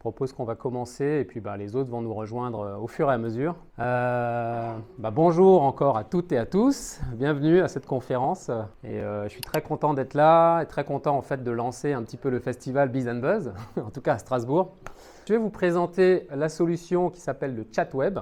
propose qu'on va commencer et puis les autres vont nous rejoindre au fur et à mesure. Bonjour encore à toutes et à tous, bienvenue à cette conférence. Et je suis très content d'être là et très content en fait de lancer un petit peu le festival Biz & Buzz, en tout cas à Strasbourg. Je vais vous présenter la solution qui s'appelle le chat web.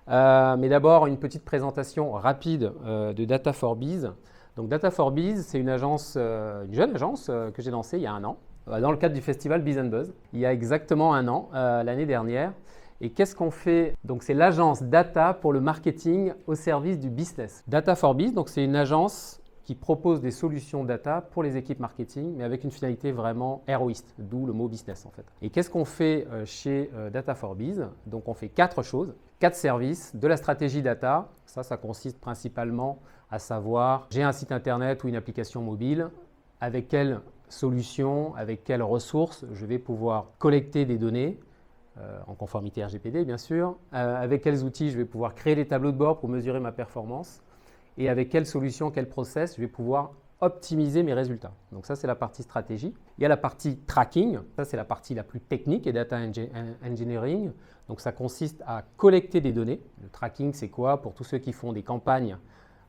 Mais d'abord une petite présentation rapide de Data4Biz. Donc Data4Biz, c'est une agence, une jeune agence que j'ai lancée il y a un an, dans le cadre du festival Biz & Buzz, il y a exactement un an, l'année dernière. Et qu'est-ce qu'on fait? Donc c'est l'agence data pour le marketing au service du business. Data4Biz, donc c'est une agence qui propose des solutions data pour les équipes marketing, mais avec une finalité vraiment héroïste, d'où le mot business en fait. Et qu'est-ce qu'on fait chez Data4Biz? Donc on fait 4 choses, 4 services, de la stratégie data, ça consiste principalement à savoir, j'ai un site internet ou une application mobile, avec quelle solution, avec quelles ressources je vais pouvoir collecter des données, en conformité RGPD bien sûr, avec quels outils je vais pouvoir créer des tableaux de bord pour mesurer ma performance, et avec quelle solution, quel process je vais pouvoir optimiser mes résultats. Donc ça, c'est la partie stratégie. Il y a la partie tracking, ça c'est la partie la plus technique et data engineering. Donc ça consiste à collecter des données. Le tracking, c'est quoi? Pour tous ceux qui font des campagnes,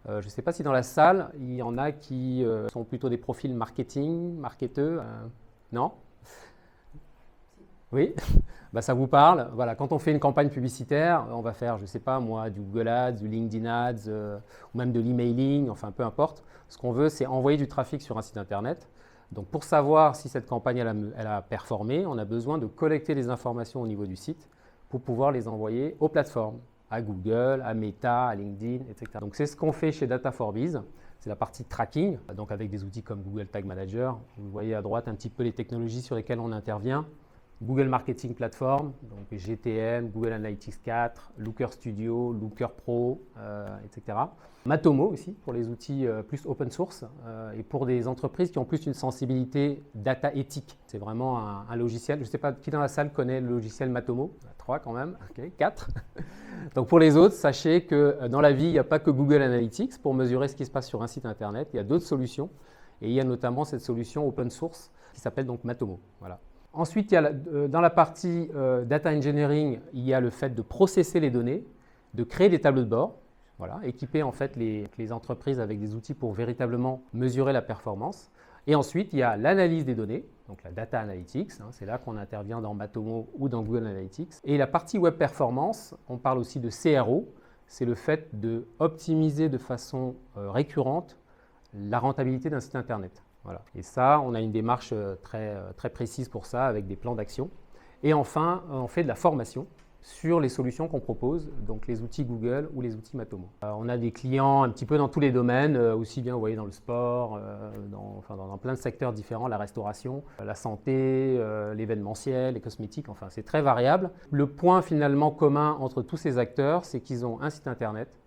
je ne sais pas si dans la salle, il y en a qui sont plutôt des profils marketing, marketeux, non? Oui, ça vous parle. Voilà, quand on fait une campagne publicitaire, on va faire, je ne sais pas moi, du Google Ads, du LinkedIn Ads, ou même de l'emailing, enfin peu importe. Ce qu'on veut, c'est envoyer du trafic sur un site internet. Donc pour savoir si cette campagne elle a performé, on a besoin de collecter les informations au niveau du site pour pouvoir les envoyer aux plateformes, à Google, à Meta, à LinkedIn, etc. Donc c'est ce qu'on fait chez Data4Biz. C'est la partie tracking, donc avec des outils comme Google Tag Manager. Vous voyez à droite un petit peu les technologies sur lesquelles on intervient. Google Marketing Platform, donc GTM, Google Analytics 4, Looker Studio, Looker Pro, etc. Matomo aussi pour les outils plus open source et pour des entreprises qui ont plus une sensibilité data éthique. C'est vraiment un logiciel. Je ne sais pas qui dans la salle connaît le logiciel Matomo. 3 quand même, okay, 4. Donc pour les autres, sachez que dans la vie, il n'y a pas que Google Analytics pour mesurer ce qui se passe sur un site internet. Il y a d'autres solutions et il y a notamment cette solution open source qui s'appelle donc Matomo. Voilà. Ensuite, il y a dans la partie data engineering, il y a le fait de processer les données, de créer des tableaux de bord, voilà, équiper en fait les entreprises avec des outils pour véritablement mesurer la performance. Et ensuite, il y a l'analyse des données, donc la data analytics, c'est là qu'on intervient dans Matomo ou dans Google Analytics. Et la partie web performance, on parle aussi de CRO, c'est le fait d'optimiser de façon récurrente la rentabilité d'un site internet. Voilà. Et ça, on a une démarche très précise pour ça, avec des plans d'action. Et enfin, on fait de la formation sur les solutions qu'on propose, donc les outils Google ou les outils Matomo. On a des clients un petit peu dans tous les domaines, aussi bien vous voyez, dans le sport, dans plein de secteurs différents, la restauration, la santé, l'événementiel, les cosmétiques, enfin c'est très variable. Le point finalement commun entre tous ces acteurs, c'est qu'ils ont un site internet,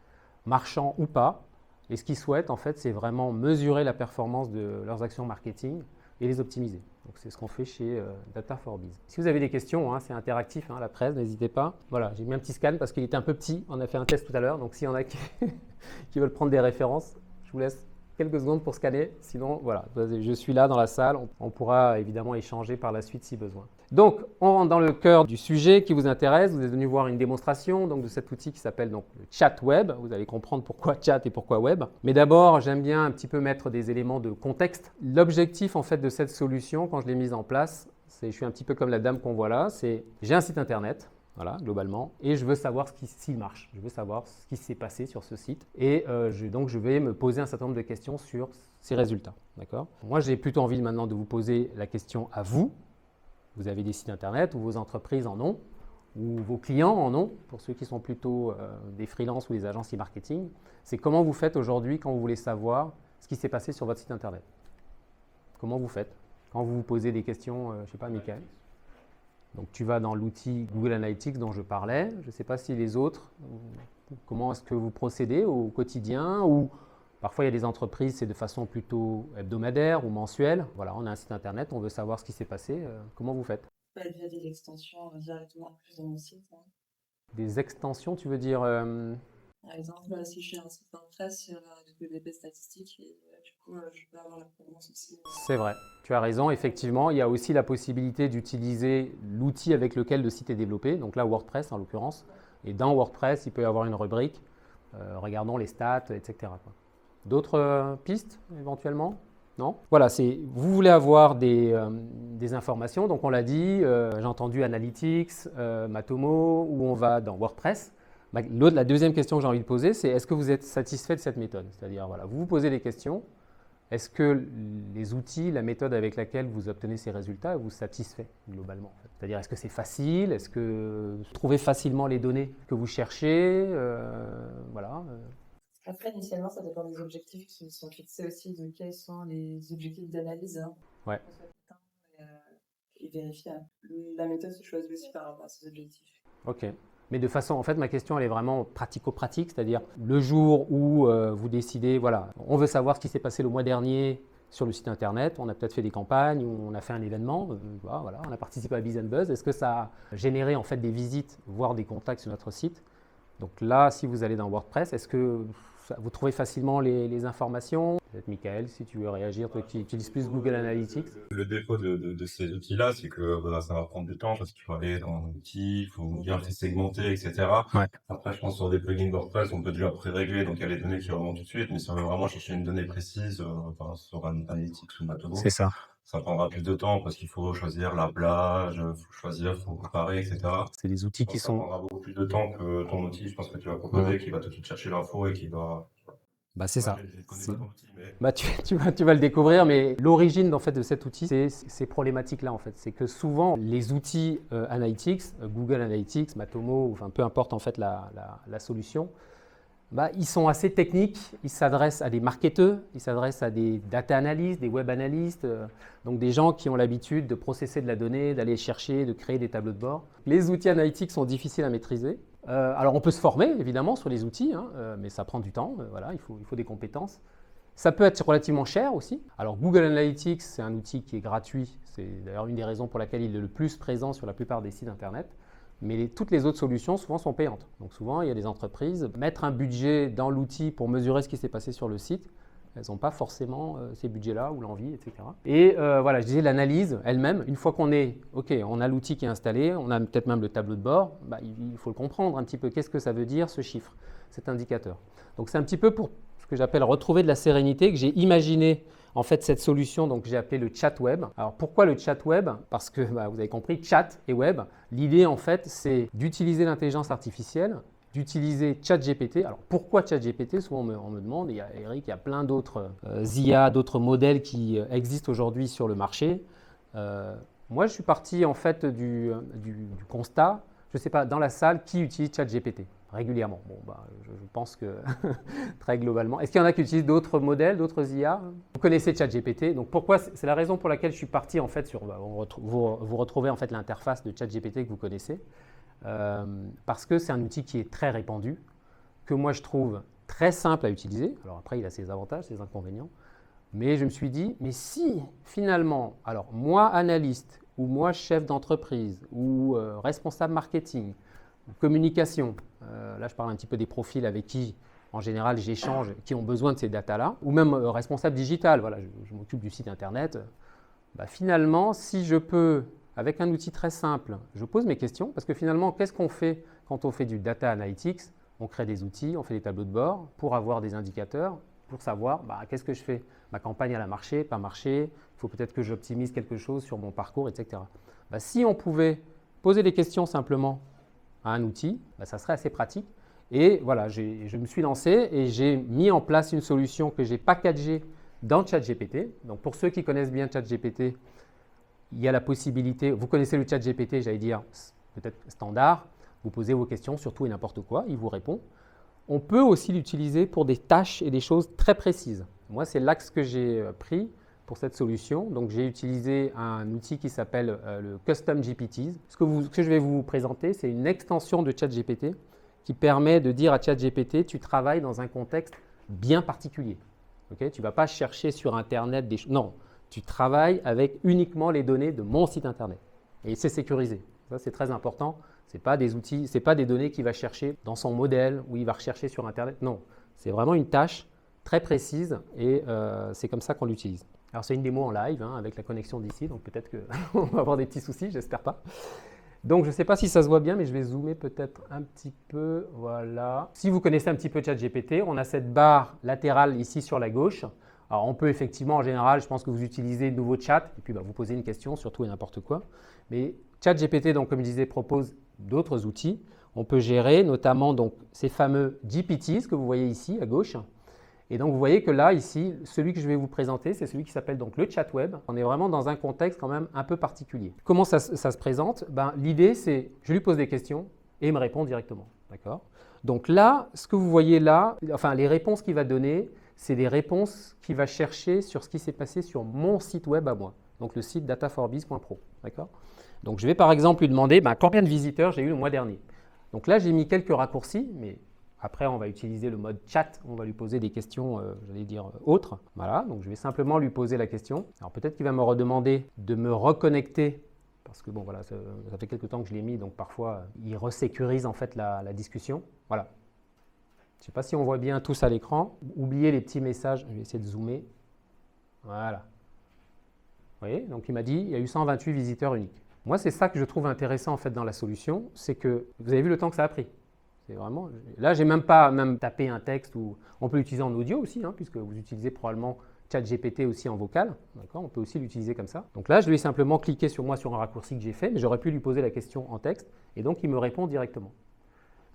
marchand ou pas. Et ce qu'ils souhaitent, en fait, c'est vraiment mesurer la performance de leurs actions marketing et les optimiser. Donc, c'est ce qu'on fait chez Data4Biz. Si vous avez des questions, c'est interactif, la presse, n'hésitez pas. Voilà, j'ai mis un petit scan parce qu'il était un peu petit. On a fait un test tout à l'heure. Donc, s'il y en a qui veulent prendre des références, je vous laisse quelques secondes pour scanner. Sinon, voilà, je suis là dans la salle. On pourra évidemment échanger par la suite si besoin. Donc, on rentre dans le cœur du sujet qui vous intéresse. Vous êtes venu voir une démonstration donc, de cet outil qui s'appelle donc le chat web. Vous allez comprendre pourquoi chat et pourquoi web. Mais d'abord, j'aime bien un petit peu mettre des éléments de contexte. L'objectif en fait de cette solution, quand je l'ai mise en place, je suis un petit peu comme la dame qu'on voit là, c'est j'ai un site internet. Voilà, globalement, et je veux savoir s'il marche, je veux savoir ce qui s'est passé sur ce site, et donc je vais me poser un certain nombre de questions sur ces résultats. D'accord ? Moi, j'ai plutôt envie maintenant de vous poser la question à vous. Vous avez des sites internet, ou vos entreprises en ont, ou vos clients en ont, pour ceux qui sont plutôt des freelances ou des agences e-marketing. C'est comment vous faites aujourd'hui quand vous voulez savoir ce qui s'est passé sur votre site internet. Comment vous faites quand vous vous posez des questions, je ne sais pas, Michael. Donc tu vas dans l'outil Google Analytics dont je parlais. Je ne sais pas si les autres, comment est-ce que vous procédez au quotidien, ou parfois il y a des entreprises, c'est de façon plutôt hebdomadaire ou mensuelle. Voilà, on a un site internet, on veut savoir ce qui s'est passé. Comment vous faites? Via des extensions directement plus dans mon site. Des extensions, tu veux dire Par exemple, si je fais un site en presse sur WP Statistiques, et du coup, je peux avoir la performance aussi. C'est vrai, tu as raison, effectivement. Il y a aussi la possibilité d'utiliser l'outil avec lequel le site est développé, donc là WordPress en l'occurrence. Et dans WordPress, il peut y avoir une rubrique, regardons les stats, etc. quoi. D'autres pistes éventuellement? Non? Voilà, vous voulez avoir des informations, donc on l'a dit, j'ai entendu Analytics, Matomo, où on va dans WordPress. La deuxième question que j'ai envie de poser, c'est est-ce que vous êtes satisfait de cette méthode? C'est-à-dire, voilà, vous vous posez des questions. Est-ce que les outils, la méthode avec laquelle vous obtenez ces résultats vous satisfait globalement en fait? C'est-à-dire, est-ce que c'est facile? Est-ce que vous trouvez facilement les données que vous cherchez? Voilà. Après, initialement, ça dépend des objectifs qui sont fixés aussi, de quels sont les objectifs d'analyse. Hein. Ouais. Et vérifier. La méthode se choisit aussi par rapport à ces objectifs. Ok. Mais de façon, en fait, ma question, elle est vraiment pratico-pratique, c'est-à-dire le jour où vous décidez, voilà, on veut savoir ce qui s'est passé le mois dernier sur le site internet, on a peut-être fait des campagnes, ou on a fait un événement, voilà, on a participé à Biz and Buzz, est-ce que ça a généré en fait des visites, voire des contacts sur notre site? Donc là, si vous allez dans WordPress, est-ce que vous trouvez facilement les informations? Peut-être Michael, si tu veux réagir, toi qui utilises plus Google Analytics. Le défaut de ces outils-là, c'est que voilà, ça va prendre du temps parce qu'il faut aller dans l'outil, il faut bien les segmenter, etc. Ouais. Après, je pense sur des plugins WordPress, on peut déjà pré-régler, donc il y a les données qui remontent tout de suite, mais si on veut vraiment chercher une donnée précise, sur un Analytics ou Matomo, C'est ça. ça prendra plus de temps parce qu'il faut choisir la plage, faut comparer, etc. C'est des outils qui Ça sont... prendra beaucoup plus de temps que ton outil, je pense que tu vas proposer, qui va tout de suite chercher l'info et qui va... Bah, c'est ça. Je connais pas ton outil, mais... Bah, tu vas le découvrir, mais l'origine en fait, de cet outil, c'est ces problématiques-là. En fait. C'est que souvent, les outils Analytics, Google Analytics, Matomo, enfin, peu importe en fait, la solution, bah, ils sont assez techniques, ils s'adressent à des marketeurs, ils s'adressent à des data analystes, des web analystes, donc des gens qui ont l'habitude de processer de la donnée, d'aller chercher, de créer des tableaux de bord. Les outils analytiques sont difficiles à maîtriser. Alors on peut se former évidemment sur les outils, hein, mais ça prend du temps, voilà, il faut des compétences. Ça peut être relativement cher aussi. Alors Google Analytics, c'est un outil qui est gratuit, c'est d'ailleurs une des raisons pour laquelle il est le plus présent sur la plupart des sites internet. Mais toutes les autres solutions, souvent, sont payantes. Donc souvent, il y a des entreprises, mettre un budget dans l'outil pour mesurer ce qui s'est passé sur le site, elles n'ont pas forcément ces budgets-là ou l'envie, etc. Et voilà, je disais, l'analyse elle-même, une fois qu'on est, OK, on a l'outil qui est installé, on a peut-être même le tableau de bord, bah, il faut le comprendre un petit peu. Qu'est-ce que ça veut dire, ce chiffre, cet indicateur? Donc c'est un petit peu pour ce que j'appelle retrouver de la sérénité que j'ai imaginé en fait cette solution, donc j'ai appelé le chat web. Alors pourquoi le chat web? Parce que bah, vous avez compris, chat et web, l'idée en fait c'est d'utiliser l'intelligence artificielle, d'utiliser ChatGPT. Alors pourquoi ChatGPT? Souvent on me demande, il y a Eric, il y a plein d'autres IA, d'autres modèles qui existent aujourd'hui sur le marché. Moi je suis parti en fait du constat, je ne sais pas, dans la salle, qui utilise ChatGPT régulièrement? Bon, bah, je pense que très globalement. Est-ce qu'il y en a qui utilisent d'autres modèles, d'autres IA? Vous connaissez ChatGPT, donc pourquoi? C'est la raison pour laquelle je suis parti en fait sur. Vous retrouvez en fait l'interface de ChatGPT que vous connaissez, parce que c'est un outil qui est très répandu, que moi je trouve très simple à utiliser. Alors après, il a ses avantages, ses inconvénients, mais je me suis dit, mais si finalement, alors moi analyste, ou moi chef d'entreprise, ou responsable marketing, communication, là je parle un petit peu des profils avec qui en général j'échange, qui ont besoin de ces datas-là, ou même responsable digital, voilà, je m'occupe du site internet, bah, finalement si je peux, avec un outil très simple, je pose mes questions, parce que finalement qu'est-ce qu'on fait quand on fait du data analytics? On crée des outils, on fait des tableaux de bord pour avoir des indicateurs, pour savoir bah, qu'est-ce que je fais, ma campagne elle a marché, pas marché, il faut peut-être que j'optimise quelque chose sur mon parcours, etc. Bah, si on pouvait poser des questions simplement à un outil, bah, ça serait assez pratique. Et voilà, je me suis lancé et j'ai mis en place une solution que j'ai packagée dans ChatGPT. Donc pour ceux qui connaissent bien ChatGPT, il y a la possibilité, vous connaissez le ChatGPT, j'allais dire peut-être standard, vous posez vos questions sur tout et n'importe quoi, il vous répond. On peut aussi l'utiliser pour des tâches et des choses très précises. Moi, c'est l'axe que j'ai pris pour cette solution. Donc, j'ai utilisé un outil qui s'appelle le Custom GPT. Ce que je vais vous présenter, c'est une extension de ChatGPT qui permet de dire à ChatGPT, tu travailles dans un contexte bien particulier. Okay, tu ne vas pas chercher sur Internet des choses. Non, tu travailles avec uniquement les données de mon site Internet. Et c'est sécurisé. Ça, c'est très important. Ce n'est pas des outils, ce n'est pas des données qu'il va chercher dans son modèle ou il va rechercher sur Internet. Non, c'est vraiment une tâche très précise et c'est comme ça qu'on l'utilise. Alors c'est une démo en live avec la connexion d'ici, donc peut-être qu'on va avoir des petits soucis, j'espère pas. Donc je ne sais pas si ça se voit bien, mais je vais zoomer peut-être un petit peu, voilà. Si vous connaissez un petit peu ChatGPT, on a cette barre latérale ici sur la gauche. Alors on peut effectivement, en général, je pense que vous utilisez de nouveau chat, et puis vous posez une question sur tout et n'importe quoi. Mais ChatGPT, donc comme je disais, propose d'autres outils. On peut gérer notamment donc, ces fameux GPTs que vous voyez ici à gauche. Et donc vous voyez que là, ici, celui que je vais vous présenter, c'est celui qui s'appelle donc le chat web. On est vraiment dans un contexte quand même un peu particulier. Comment ça se présente? L'idée, c'est je lui pose des questions et il me répond directement. D'accord? Donc là, ce que vous voyez là, enfin les réponses qu'il va donner, c'est des réponses qu'il va chercher sur ce qui s'est passé sur mon site web à moi. Donc le site dataforbiz.pro. D'accord? Donc je vais par exemple lui demander combien de visiteurs j'ai eu le mois dernier. Donc là, j'ai mis quelques raccourcis, mais après, on va utiliser le mode chat, on va lui poser des questions, j'allais dire, autres. Voilà, donc je vais simplement lui poser la question. Alors peut-être qu'il va me redemander de me reconnecter, parce que bon, voilà, ça fait quelques temps que je l'ai mis, donc parfois, il resécurise en fait la discussion. Voilà. Je ne sais pas si on voit bien tous à l'écran. Oubliez les petits messages, je vais essayer de zoomer. Voilà. Vous voyez, donc il m'a dit, il y a eu 128 visiteurs uniques. Moi, c'est ça que je trouve intéressant en fait dans la solution, c'est que vous avez vu le temps que ça a pris. C'est vraiment, là, j'ai même pas tapé un texte, ou on peut l'utiliser en audio aussi, puisque vous utilisez probablement ChatGPT aussi en vocal. On peut aussi l'utiliser comme ça. Donc là, je lui ai simplement cliqué sur un raccourci que j'ai fait, mais j'aurais pu lui poser la question en texte, et donc il me répond directement.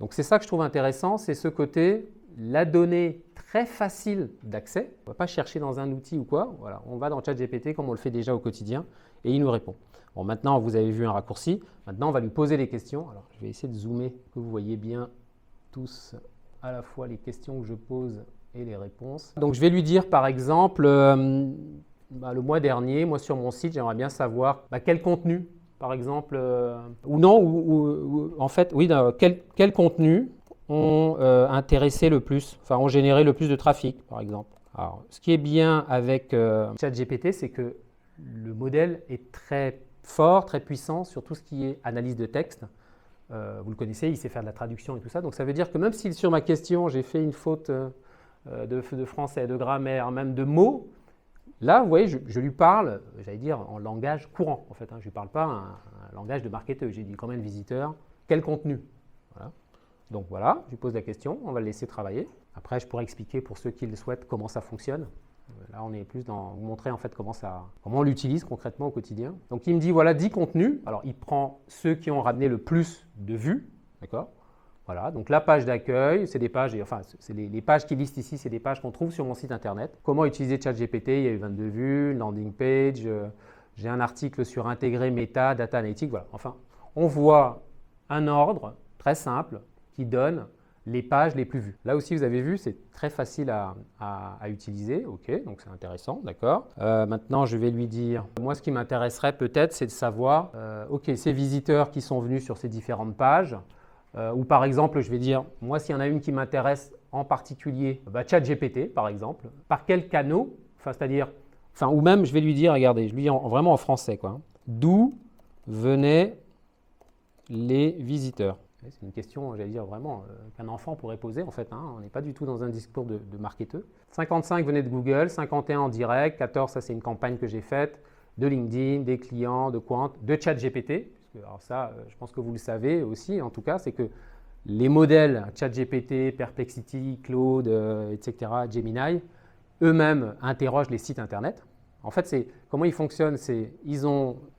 Donc c'est ça que je trouve intéressant, c'est ce côté, la donnée très facile d'accès. On ne va pas chercher dans un outil ou quoi. Voilà, on va dans ChatGPT comme on le fait déjà au quotidien, et il nous répond. Bon, maintenant, vous avez vu un raccourci. Maintenant, on va lui poser les questions. Alors, je vais essayer de zoomer, que vous voyez bien tous à la fois les questions que je pose et les réponses. Donc, je vais lui dire, par exemple, le mois dernier, moi, sur mon site, j'aimerais bien savoir quel contenu, par exemple, en fait, oui, quel contenu ont intéressé le plus, enfin, ont généré le plus de trafic, par exemple. Alors, ce qui est bien avec ChatGPT, c'est que le modèle est très fort, très puissant sur tout ce qui est analyse de texte. Vous le connaissez, il sait faire de la traduction et tout ça. Donc ça veut dire que même si sur ma question, j'ai fait une faute de français, de grammaire, même de mots, là, vous voyez, je lui parle, j'allais dire, en langage courant, en fait. Je ne lui parle pas un langage de marketeur. J'ai dit combien de visiteurs, quel contenu. Voilà. Donc voilà, je lui pose la question, on va le laisser travailler. Après, je pourrais expliquer pour ceux qui le souhaitent comment ça fonctionne. Là, on est plus dans vous montrer en fait comment on l'utilise concrètement au quotidien. Donc, il me dit voilà 10 contenus. Alors, il prend ceux qui ont ramené le plus de vues, d'accord? Voilà. Donc, la page d'accueil, c'est des pages, enfin, c'est les pages qui listent ici, c'est des pages qu'on trouve sur mon site internet. Comment utiliser ChatGPT? Il y a eu 22 vues, landing page. J'ai un article sur intégrer Meta, Data Analytics. Voilà. Enfin, on voit un ordre très simple qui donne les pages les plus vues. Là aussi, vous avez vu, c'est très facile à utiliser. OK, donc c'est intéressant, d'accord. Maintenant, je vais lui dire, moi, ce qui m'intéresserait peut-être, c'est de savoir, OK, ces visiteurs qui sont venus sur ces différentes pages, ou par exemple, je vais dire, moi, s'il y en a une qui m'intéresse en particulier, ChatGPT, par exemple, par quels canaux, ou même, je vais lui dire, regardez, je lui dis vraiment en français, quoi. D'où venaient les visiteurs? C'est une question, j'allais dire, vraiment qu'un enfant pourrait poser, en fait. On n'est pas du tout dans un discours de marketeur. 55 venaient de Google, 51 en direct, 14, ça c'est une campagne que j'ai faite, de LinkedIn, des clients, de Quant, de ChatGPT. Alors ça, je pense que vous le savez aussi, en tout cas, c'est que les modèles ChatGPT, Perplexity, Claude, etc., Gemini, eux-mêmes interrogent les sites Internet. En fait, comment ils fonctionnent,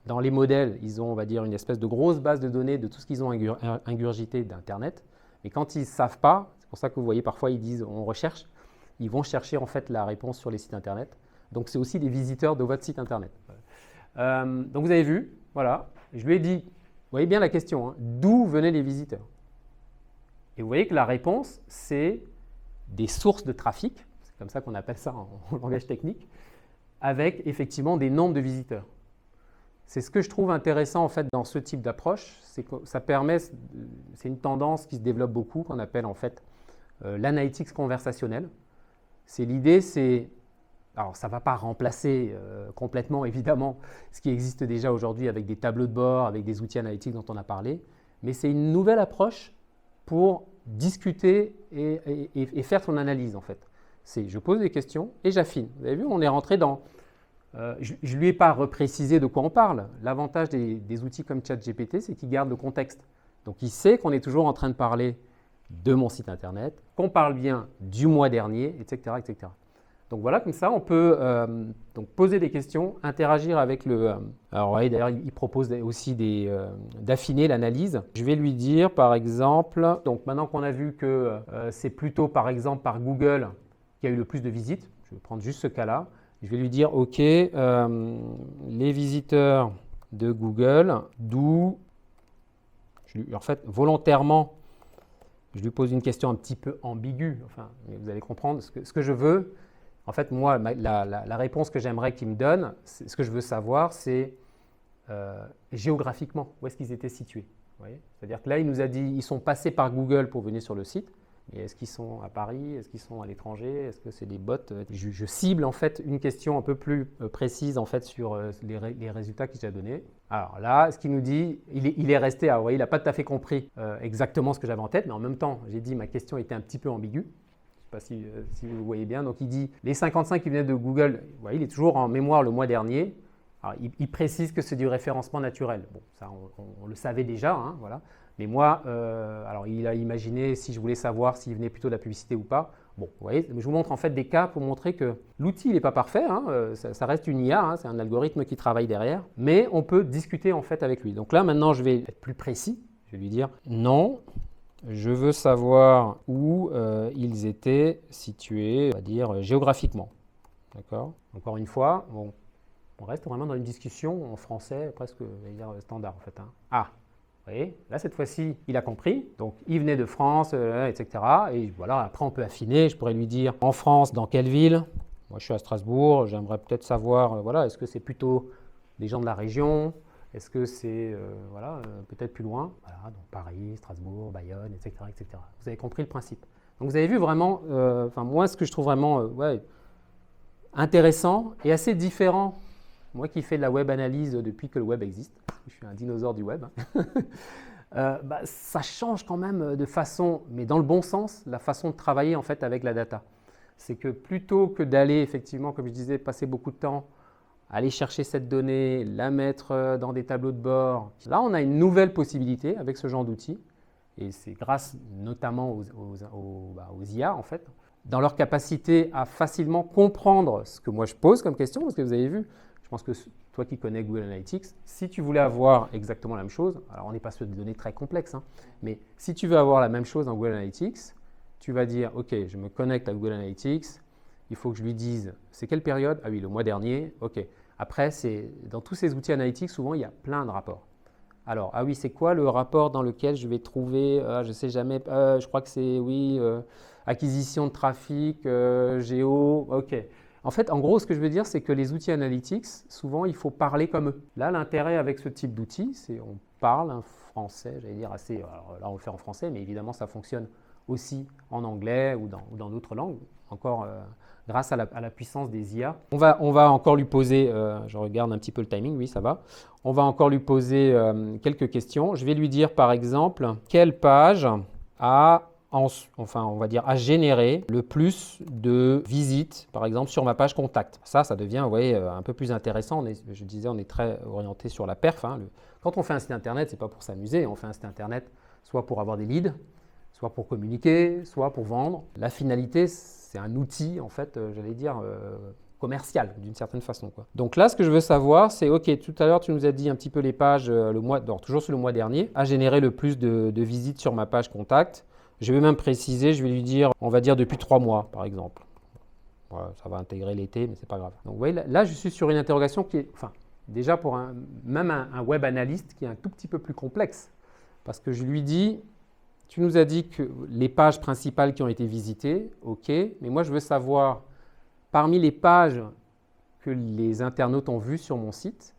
dans les modèles, ils ont, on va dire, une espèce de grosse base de données de tout ce qu'ils ont ingurgité d'Internet. Mais quand ils ne savent pas, c'est pour ça que vous voyez parfois ils disent on recherche, ils vont chercher en fait la réponse sur les sites Internet. Donc c'est aussi des visiteurs de votre site Internet. Donc vous avez vu, voilà, je lui ai dit, vous voyez bien la question, d'où venaient les visiteurs? Et vous voyez que la réponse, c'est des sources de trafic, c'est comme ça qu'on appelle ça en langage technique, avec effectivement des nombres de visiteurs. C'est ce que je trouve intéressant en fait dans ce type d'approche, c'est que ça permet, c'est une tendance qui se développe beaucoup, qu'on appelle en fait l'analytics conversationnelle. L'idée, alors ça ne va pas remplacer complètement évidemment ce qui existe déjà aujourd'hui avec des tableaux de bord, avec des outils analytiques dont on a parlé, mais c'est une nouvelle approche pour discuter et faire son analyse en fait. c'est je pose des questions et j'affine. Vous avez vu, on est rentré dans… je ne lui ai pas reprécisé de quoi on parle. L'avantage des outils comme ChatGPT, c'est qu'il garde le contexte. Donc, il sait qu'on est toujours en train de parler de mon site internet, qu'on parle bien du mois dernier, etc., etc. Donc voilà, comme ça, on peut donc poser des questions, interagir avec le… alors, ouais, d'ailleurs, il propose aussi d'affiner l'analyse. Je vais lui dire, par exemple, donc maintenant qu'on a vu que c'est plutôt, par exemple, par Google qui a eu le plus de visites, je vais prendre juste ce cas-là, je vais lui dire, OK, les visiteurs de Google, d'où… En fait, volontairement, je lui pose une question un petit peu ambiguë, enfin, mais vous allez comprendre ce que je veux. En fait, moi, la réponse que j'aimerais qu'il me donne, ce que je veux savoir, c'est géographiquement, où est-ce qu'ils étaient situés. C'est-à-dire que là, il nous a dit, ils sont passés par Google pour venir sur le site. Mais est-ce qu'ils sont à Paris? Est-ce qu'ils sont à l'étranger? Est-ce que c'est des bots? Je cible en fait une question un peu plus précise en fait sur les résultats qu'il a donnés. Alors là, ce qu'il nous dit, il est resté, alors, vous voyez, il n'a pas tout à fait compris exactement ce que j'avais en tête, mais en même temps, j'ai dit ma question était un petit peu ambiguë. Je ne sais pas si vous voyez bien. Donc il dit les 55 qui venaient de Google, vous voyez, il est toujours en mémoire le mois dernier. Alors, il précise que c'est du référencement naturel. Bon, ça on le savait déjà, hein, voilà. Mais moi, alors il a imaginé si je voulais savoir s'il venait plutôt de la publicité ou pas. Bon, vous voyez, je vous montre en fait des cas pour montrer que l'outil n'est pas parfait, hein, ça reste une IA, hein, c'est un algorithme qui travaille derrière, mais on peut discuter en fait avec lui. Donc là, maintenant, je vais être plus précis. Je vais lui dire non. Je veux savoir où ils étaient situés, on va dire géographiquement. D'accord? Encore une fois, bon, on reste vraiment dans une discussion en français presque standard en fait. Hein. Ah, vous voyez, là cette fois-ci, il a compris. Donc, il venait de France, etc. Et voilà, après on peut affiner. Je pourrais lui dire en France, dans quelle ville? Moi, je suis à Strasbourg. J'aimerais peut-être savoir, voilà, est-ce que c'est plutôt des gens de la région? Est-ce que c'est peut-être plus loin? Voilà, donc Paris, Strasbourg, Bayonne, etc., etc. Vous avez compris le principe. Donc vous avez vu vraiment, moi ce que je trouve vraiment intéressant et assez différent, moi qui fais de la web analyse depuis que le web existe, je suis un dinosaure du web, ça change quand même de façon, mais dans le bon sens, la façon de travailler en fait avec la data. C'est que plutôt que d'aller effectivement, comme je disais, passer beaucoup de temps aller chercher cette donnée, la mettre dans des tableaux de bord. Là, on a une nouvelle possibilité avec ce genre d'outils, et c'est grâce notamment aux IA, en fait, dans leur capacité à facilement comprendre ce que moi je pose comme question, parce que vous avez vu, je pense que toi qui connais Google Analytics, si tu voulais avoir exactement la même chose, alors on n'est pas sur des données très complexes, hein, mais si tu veux avoir la même chose dans Google Analytics, tu vas dire, OK, je me connecte à Google Analytics, il faut que je lui dise, c'est quelle période? Ah oui, le mois dernier, OK. Après, dans tous ces outils analytiques, souvent, il y a plein de rapports. Alors, ah oui, c'est quoi le rapport dans lequel je vais trouver, je ne sais jamais, je crois que c'est, oui, acquisition de trafic, géo, OK. En fait, en gros, ce que je veux dire, c'est que les outils analytics, souvent, il faut parler comme eux. Là, l'intérêt avec ce type d'outils, c'est on parle un français, j'allais dire assez, alors là, on le fait en français, mais évidemment, ça fonctionne aussi en anglais ou dans d'autres langues, encore grâce à la puissance des IA. On va encore lui poser, je regarde un petit peu le timing, oui, ça va. On va encore lui poser quelques questions. Je vais lui dire, par exemple, quelle page a généré le plus de visites, par exemple, sur ma page contact. Ça devient, vous voyez, un peu plus intéressant. Je disais, on est très orienté sur la perf. Hein. Quand on fait un site internet, ce n'est pas pour s'amuser. On fait un site internet soit pour avoir des leads, soit pour communiquer, soit pour vendre. La finalité, c'est un outil, en fait, j'allais dire, commercial, d'une certaine façon, quoi. Donc là, ce que je veux savoir, c'est, OK, tout à l'heure, tu nous as dit un petit peu les pages, toujours sur le mois dernier, a généré le plus de visites sur ma page contact. Je vais même préciser, je vais lui dire, on va dire depuis 3 mois, par exemple. Voilà, ça va intégrer l'été, mais c'est pas grave. Donc, vous voyez, là, je suis sur une interrogation qui est, déjà pour même un web analyste qui est un tout petit peu plus complexe. Parce que je lui dis, tu nous as dit que les pages principales qui ont été visitées, OK, mais moi je veux savoir, parmi les pages que les internautes ont vues sur mon site,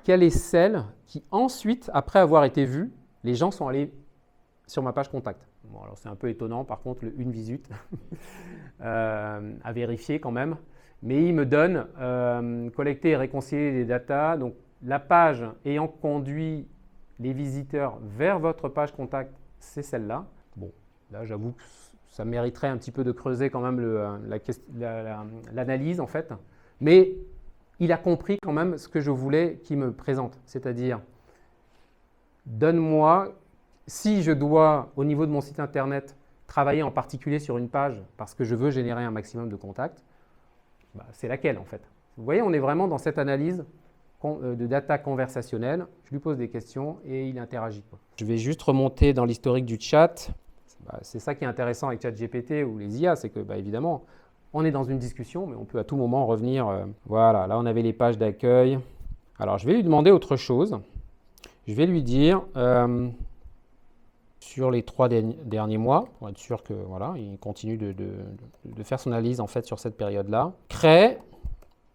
quelle est celle qui ensuite, après avoir été vue, les gens sont allés sur ma page contact. Bon, alors c'est un peu étonnant, par contre, une visite à vérifier quand même, mais il me donne collecter et réconcilier les datas, donc la page ayant conduit les visiteurs vers votre page contact, c'est celle-là. Bon, là, j'avoue que ça mériterait un petit peu de creuser quand même l'analyse en fait. Mais il a compris quand même ce que je voulais qu'il me présente. C'est-à-dire, donne-moi, si je dois, au niveau de mon site internet, travailler en particulier sur une page parce que je veux générer un maximum de contacts, c'est laquelle en fait? Vous voyez, on est vraiment dans cette analyse de data conversationnelle. Je lui pose des questions et il interagit. Je vais juste remonter dans l'historique du chat. C'est ça qui est intéressant avec ChatGPT ou les IA, c'est que évidemment, on est dans une discussion, mais on peut à tout moment revenir. Voilà, là on avait les pages d'accueil. Alors je vais lui demander autre chose. Je vais lui dire sur les 3 derniers mois, pour être sûr que voilà, il continue de faire son analyse en fait sur cette période-là. Crée,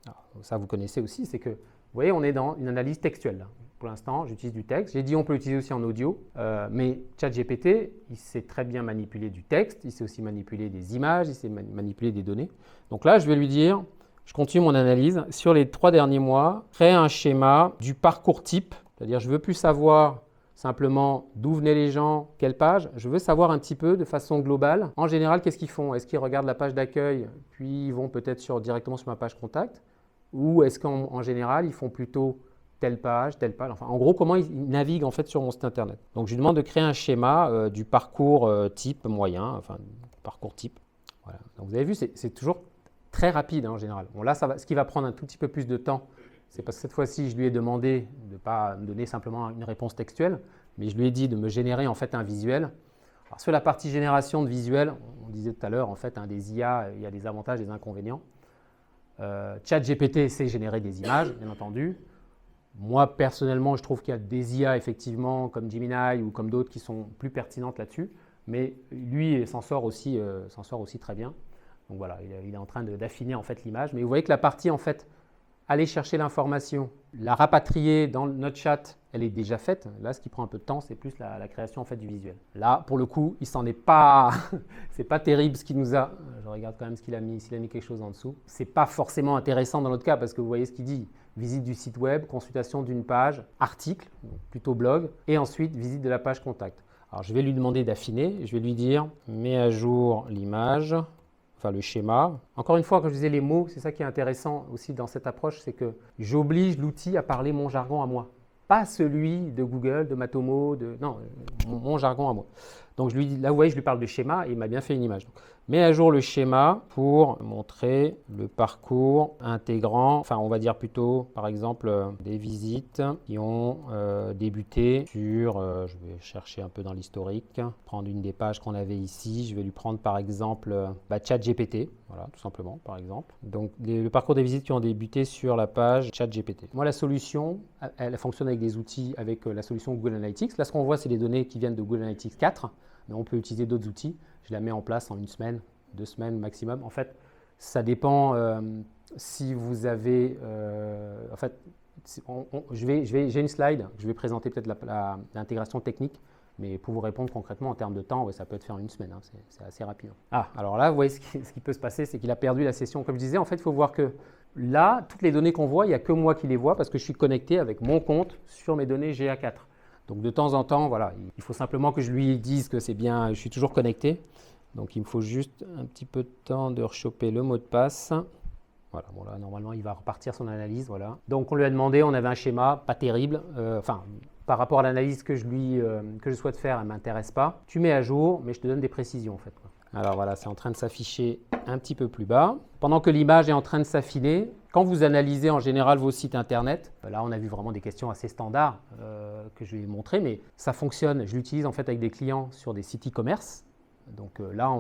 alors, ça vous connaissez aussi, c'est que vous voyez, on est dans une analyse textuelle. Là. Pour l'instant, j'utilise du texte. J'ai dit on peut l'utiliser aussi en audio, mais ChatGPT, il sait très bien manipuler du texte, il sait aussi manipuler des images, il sait manipuler des données. Donc là, je vais lui dire, je continue mon analyse. Sur les 3 derniers mois, créer un schéma du parcours type, c'est-à-dire je ne veux plus savoir simplement d'où venaient les gens, quelle page. Je veux savoir un petit peu de façon globale. En général, qu'est-ce qu'ils font? Est-ce qu'ils regardent la page d'accueil, puis ils vont peut-être directement sur ma page contact? Ou est-ce qu'en général, ils font plutôt telle page, enfin, en gros, comment ils naviguent en fait sur mon site internet. Donc, je lui demande de créer un schéma du parcours type moyen, enfin, parcours type. Voilà. Donc, vous avez vu, c'est toujours très rapide en général. Bon, là, ce qui va prendre un tout petit peu plus de temps, c'est parce que cette fois-ci, je lui ai demandé de ne pas me donner simplement une réponse textuelle, mais je lui ai dit de me générer en fait un visuel. Alors, sur la partie génération de visuel, on disait tout à l'heure, en fait, des IA, il y a des avantages et des inconvénients. ChatGPT sait générer des images, bien entendu. Moi, personnellement, je trouve qu'il y a des IA, effectivement, comme Gemini ou comme d'autres qui sont plus pertinentes là-dessus. Mais lui s'en sort aussi très bien. Donc voilà, il est en train d'affiner en fait l'image. Mais vous voyez que la partie, en fait, aller chercher l'information, la rapatrier dans notre chat, elle est déjà faite. Là, ce qui prend un peu de temps, c'est plus la création en fait, du visuel. Là, pour le coup, il s'en est pas… c'est pas terrible ce qu'il nous a… Je regarde quand même ce qu'il a mis, s'il a mis quelque chose en dessous. C'est pas forcément intéressant dans notre cas parce que vous voyez ce qu'il dit. Visite du site web, consultation d'une page, article, plutôt blog, et ensuite visite de la page contact. Alors, je vais lui demander d'affiner. Je vais lui dire, mets à jour l'image, enfin le schéma. Encore une fois, quand je disais les mots, c'est ça qui est intéressant aussi dans cette approche, c'est que j'oblige l'outil à parler mon jargon à moi. Pas celui de Google, de Matomo, non, mon jargon à moi. Donc, là, vous voyez, je lui parle de schéma et il m'a bien fait une image. Donc, mets à jour le schéma pour montrer le parcours intégrant, enfin, on va dire plutôt, par exemple, des visites qui ont débuté sur, je vais chercher un peu dans l'historique, prendre une des pages qu'on avait ici. Je vais lui prendre, par exemple, ChatGPT, voilà, tout simplement, par exemple. Donc, le parcours des visites qui ont débuté sur la page ChatGPT. Moi, la solution, elle fonctionne avec des outils, avec la solution Google Analytics. Là, ce qu'on voit, c'est les données qui viennent de Google Analytics 4. Mais on peut utiliser d'autres outils. Je la mets en place en 1 semaine, 2 semaines maximum. En fait, ça dépend si vous avez… en fait, j'ai une slide, je vais présenter peut-être l'intégration technique, mais pour vous répondre concrètement en termes de temps, ouais, ça peut être fait en 1 semaine, hein, c'est assez rapide. Ah, alors là, vous voyez ce qui peut se passer, c'est qu'il a perdu la session. Comme je disais, en fait, il faut voir que là, toutes les données qu'on voit, il n'y a que moi qui les vois parce que je suis connecté avec mon compte sur mes données GA4. Donc de temps en temps, voilà, il faut simplement que je lui dise que c'est bien, je suis toujours connecté. Donc il me faut juste un petit peu de temps de rechoper le mot de passe. Voilà, bon là, normalement, il va repartir son analyse, voilà. Donc on lui a demandé, on avait un schéma pas terrible, enfin, par rapport à l'analyse que je souhaite faire, elle ne m'intéresse pas. Tu mets à jour, mais je te donne des précisions en fait. Alors voilà, c'est en train de s'afficher un petit peu plus bas. Pendant que l'image est en train de s'affiner, quand vous analysez en général vos sites internet, là on a vu vraiment des questions assez standards que je vais vous montrer, mais ça fonctionne. Je l'utilise en fait avec des clients sur des sites e-commerce. Donc là,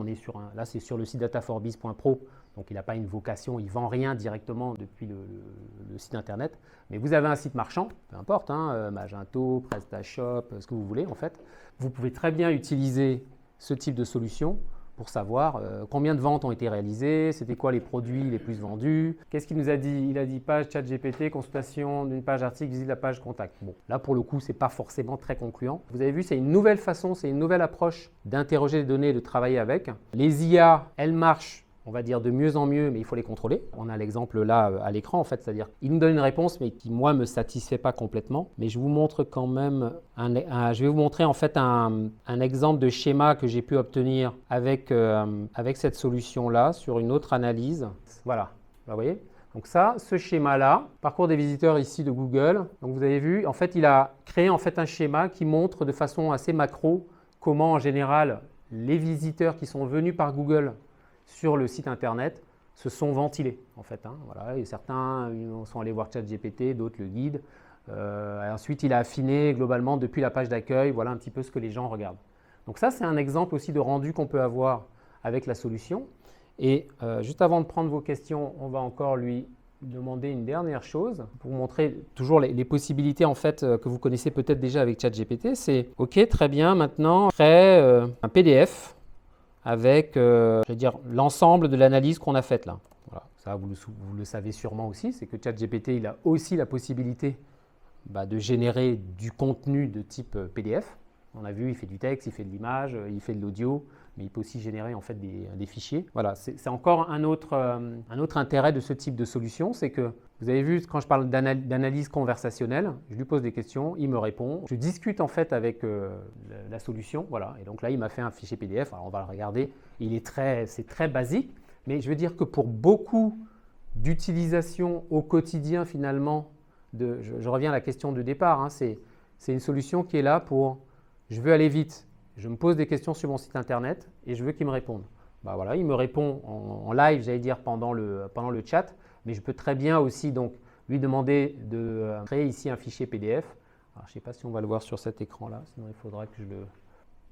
là c'est sur le site data4biz.pro, donc il n'a pas une vocation, il ne vend rien directement depuis le site internet. Mais vous avez un site marchand, peu importe, hein, Magento, PrestaShop, ce que vous voulez en fait. Vous pouvez très bien utiliser ce type de solution pour savoir combien de ventes ont été réalisées, c'était quoi les produits les plus vendus. Qu'est-ce qu'il nous a dit? Il a dit page ChatGPT, consultation d'une page article, visite la page contact. Bon, là pour le coup, ce n'est pas forcément très concluant. Vous avez vu, c'est une nouvelle façon, c'est une nouvelle approche d'interroger les données et de travailler avec. Les IA, elles marchent, on va dire de mieux en mieux, mais il faut les contrôler. On a l'exemple là à l'écran, en fait, c'est-à-dire il nous donne une réponse, mais qui, moi, me satisfait pas complètement. Mais je vous montre quand même, je vais vous montrer en fait un exemple de schéma que j'ai pu obtenir avec cette solution-là sur une autre analyse. Voilà, vous voyez. Donc ça, ce schéma-là, parcours des visiteurs ici de Google. Donc vous avez vu, en fait, il a créé en fait un schéma qui montre de façon assez macro comment en général les visiteurs qui sont venus par Google sur le site internet se sont ventilés en fait. Voilà. Et certains sont allés voir ChatGPT, d'autres le guide. Ensuite, il a affiné globalement depuis la page d'accueil, voilà un petit peu ce que les gens regardent. Donc ça, c'est un exemple aussi de rendu qu'on peut avoir avec la solution. Et juste avant de prendre vos questions, on va encore lui demander une dernière chose pour vous montrer toujours les possibilités en fait que vous connaissez peut-être déjà avec ChatGPT. C'est OK, très bien, maintenant, crée un PDF avec je vais dire, l'ensemble de l'analyse qu'on a faite là. Voilà. Ça, vous le savez sûrement aussi, c'est que ChatGPT, il a aussi la possibilité de générer du contenu de type PDF. On a vu, il fait du texte, il fait de l'image, il fait de l'audio, mais il peut aussi générer en fait des fichiers. Voilà, c'est encore un autre intérêt de ce type de solution, c'est que vous avez vu quand je parle d'analyse conversationnelle, je lui pose des questions, il me répond, je discute en fait avec la solution, voilà, et donc là il m'a fait un fichier PDF. Alors on va le regarder, c'est très basique, mais je veux dire que pour beaucoup d'utilisation au quotidien finalement, je reviens à la question de départ, c'est une solution qui est là pour je veux aller vite, je me pose des questions sur mon site internet et je veux qu'il me réponde. Voilà, il me répond en live, j'allais dire pendant le chat, mais je peux très bien aussi donc lui demander de créer ici un fichier PDF. Alors, je ne sais pas si on va le voir sur cet écran-là, sinon il faudra que je le…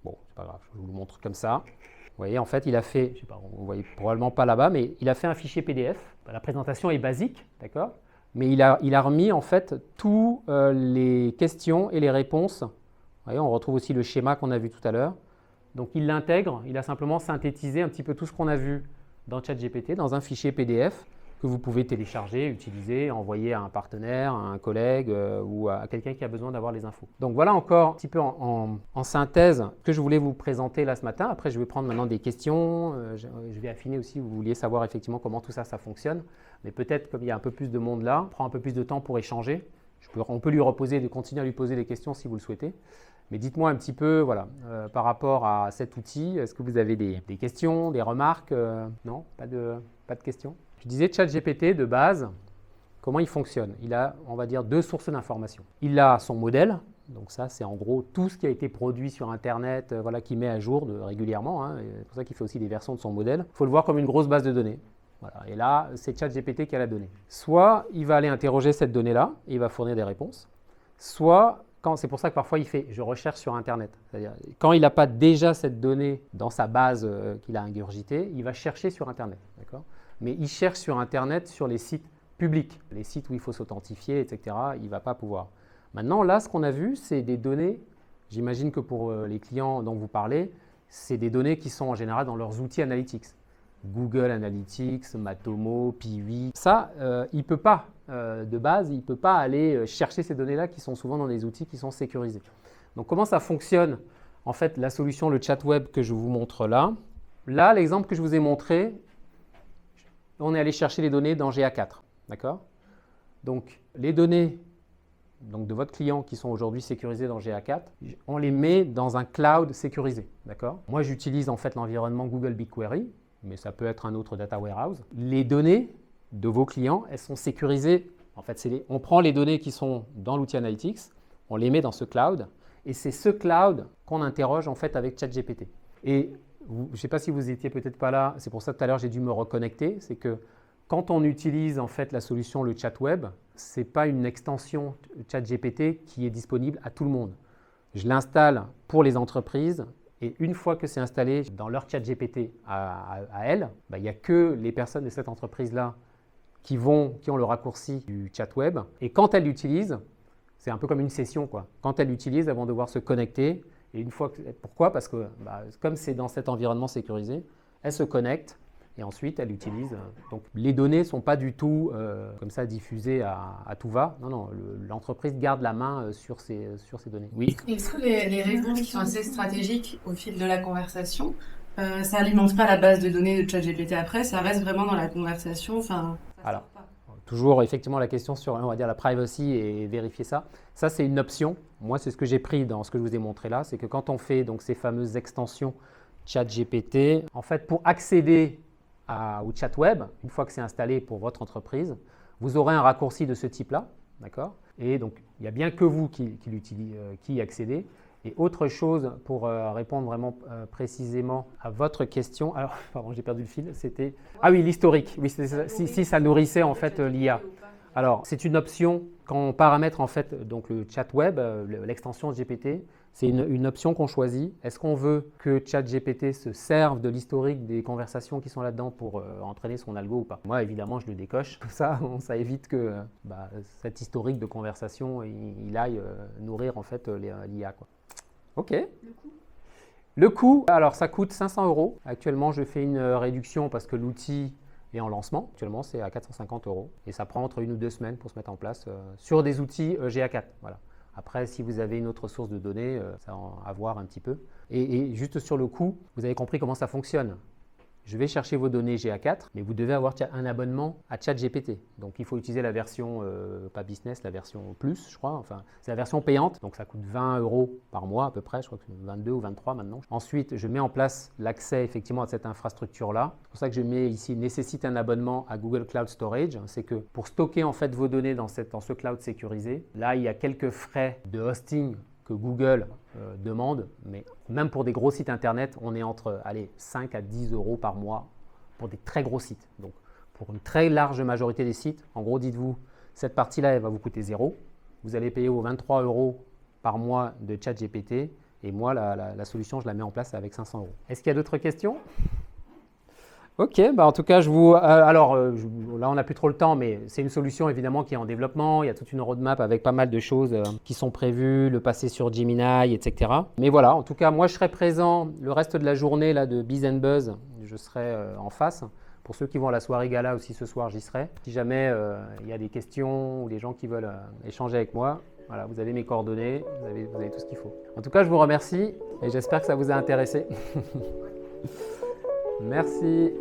Bon, c'est pas grave, je vous le montre comme ça. Vous voyez, en fait, il a fait, je sais pas, on ne voyez probablement pas là-bas, mais il a fait un fichier PDF. La présentation est basique, d'accord ? Mais il a remis en fait toutes les questions et les réponses. Vous voyez, on retrouve aussi le schéma qu'on a vu tout à l'heure. Donc il l'intègre, il a simplement synthétisé un petit peu tout ce qu'on a vu dans ChatGPT dans un fichier PDF que vous pouvez télécharger, utiliser, envoyer à un partenaire, à un collègue ou à quelqu'un qui a besoin d'avoir les infos. Donc voilà encore un petit peu en synthèse que je voulais vous présenter là ce matin. Après, je vais prendre maintenant des questions. Je vais affiner aussi, vous vouliez savoir effectivement comment tout ça fonctionne. Mais peut-être comme il y a un peu plus de monde là, on prend un peu plus de temps pour échanger. On peut continuer à lui poser des questions si vous le souhaitez. Mais dites-moi un petit peu, voilà, par rapport à cet outil, est-ce que vous avez des questions, des remarques? Non, pas de questions. Je disais ChatGPT de base, comment il fonctionne? Il a, on va dire, deux sources d'informations. Il a son modèle, donc ça c'est en gros tout ce qui a été produit sur Internet, voilà, qu'il met à jour régulièrement. C'est pour ça qu'il fait aussi des versions de son modèle. Il faut le voir comme une grosse base de données. Voilà. Et là, c'est ChatGPT qui a la donnée. Soit il va aller interroger cette donnée-là et il va fournir des réponses, soit… C'est pour ça que parfois il fait « je recherche sur Internet ». C'est-à-dire quand il n'a pas déjà cette donnée dans sa base qu'il a ingurgitée, il va chercher sur Internet. Mais il cherche sur Internet sur les sites publics, les sites où il faut s'authentifier, etc. Il ne va pas pouvoir. Maintenant, là, ce qu'on a vu, c'est des données, j'imagine que pour les clients dont vous parlez, c'est des données qui sont en général dans leurs outils analytics. Google Analytics, Matomo, Piwik. Ça, il ne peut pas, de base, il ne peut pas aller chercher ces données-là qui sont souvent dans des outils qui sont sécurisés. Donc, comment ça fonctionne? En fait, la solution, le chat web que je vous montre là. Là, l'exemple que je vous ai montré, on est allé chercher les données dans GA4. D'accord? Donc, les données de votre client qui sont aujourd'hui sécurisées dans GA4, on les met dans un cloud sécurisé. D'accord? Moi, j'utilise en fait l'environnement Google BigQuery, mais ça peut être un autre data warehouse. Les données de vos clients, elles sont sécurisées. En fait, on prend les données qui sont dans l'outil Analytics, on les met dans ce cloud, et c'est ce cloud qu'on interroge en fait avec ChatGPT. Et je ne sais pas si vous n'étiez peut-être pas là, c'est pour ça que tout à l'heure j'ai dû me reconnecter, c'est que quand on utilise en fait la solution, le chat web, ce n'est pas une extension ChatGPT qui est disponible à tout le monde. Je l'installe pour les entreprises. Et une fois que c'est installé dans leur chat GPT à elles, il n'y a que les personnes de cette entreprise-là qui ont le raccourci du chat web. Et quand elles l'utilisent, c'est un peu comme une session, quoi. Quand elles l'utilisent, elles vont devoir se connecter. Et pourquoi? Parce que comme c'est dans cet environnement sécurisé, elles se connectent et ensuite elles l'utilisent. Donc les données ne sont pas du tout comme ça diffusées à tout va. Non, l'entreprise garde la main sur ces données. Oui. Est-ce que les réponses qui sont assez stratégiques au fil de la conversation Ça alimente pas la base de données de ChatGPT après, ça reste vraiment dans la conversation. Enfin, ça Alors, sort pas. toujours effectivement la question sur, on va dire, la privacy et vérifier ça. Ça, c'est une option. Moi, c'est ce que j'ai pris dans ce que je vous ai montré là. C'est que quand on fait donc ces fameuses extensions ChatGPT, en fait, pour accéder au chat web, une fois que c'est installé pour votre entreprise, vous aurez un raccourci de ce type-là, d'accord? Et donc, il n'y a bien que vous qui y accédez. Et autre chose, pour répondre vraiment précisément à votre question, alors, pardon, j'ai perdu le fil, c'était… Ah oui, l'historique, oui, si ça nourrissait en fait l'IA. Alors, c'est une option, quand on paramètre en fait donc le chat web, l'extension GPT, c'est une option qu'on choisit. Est-ce qu'on veut que ChatGPT se serve de l'historique des conversations qui sont là-dedans pour entraîner son algo ou pas? Moi, évidemment, je le décoche. Comme ça, ça évite que cet historique de conversation il aille nourrir en fait l'IA, quoi. Ok. Le coût, alors ça coûte 500 €. Actuellement, je fais une réduction parce que l'outil est en lancement. Actuellement, c'est à 450 € et ça prend entre 1 ou 2 semaines pour se mettre en place sur des outils GA4. Voilà. Après, si vous avez une autre source de données, ça va à voir un petit peu. Et juste sur le coût, vous avez compris comment ça fonctionne. Je vais chercher vos données GA4, mais vous devez avoir un abonnement à ChatGPT. Donc, il faut utiliser la version, pas business, la version plus, je crois. Enfin, c'est la version payante. Donc, ça coûte 20 € par mois à peu près. Je crois que c'est 22 ou 23 maintenant. Ensuite, je mets en place l'accès effectivement à cette infrastructure-là. C'est pour ça que je mets ici nécessite un abonnement à Google Cloud Storage. C'est que pour stocker en fait vos données dans ce cloud sécurisé, là, il y a quelques frais de hosting que Google demande, mais même pour des gros sites internet, on est entre 5 à 10 € par mois pour des très gros sites. Donc, pour une très large majorité des sites, en gros, dites-vous, cette partie-là, elle va vous coûter 0. Vous allez payer vos 23 € par mois de ChatGPT, et moi, la solution, je la mets en place avec 500 €. Est-ce qu'il y a d'autres questions? Ok, en tout cas, là, on n'a plus trop le temps, mais c'est une solution évidemment qui est en développement. Il y a toute une roadmap avec pas mal de choses qui sont prévues, le passer sur Gemini, etc. Mais voilà, en tout cas, moi, je serai présent le reste de la journée là, de Biz & Buzz. Je serai en face. Pour ceux qui vont à la soirée gala aussi ce soir, j'y serai. Si jamais il y a des questions ou des gens qui veulent échanger avec moi, voilà, vous avez mes coordonnées, vous avez tout ce qu'il faut. En tout cas, je vous remercie et j'espère que ça vous a intéressé. Merci.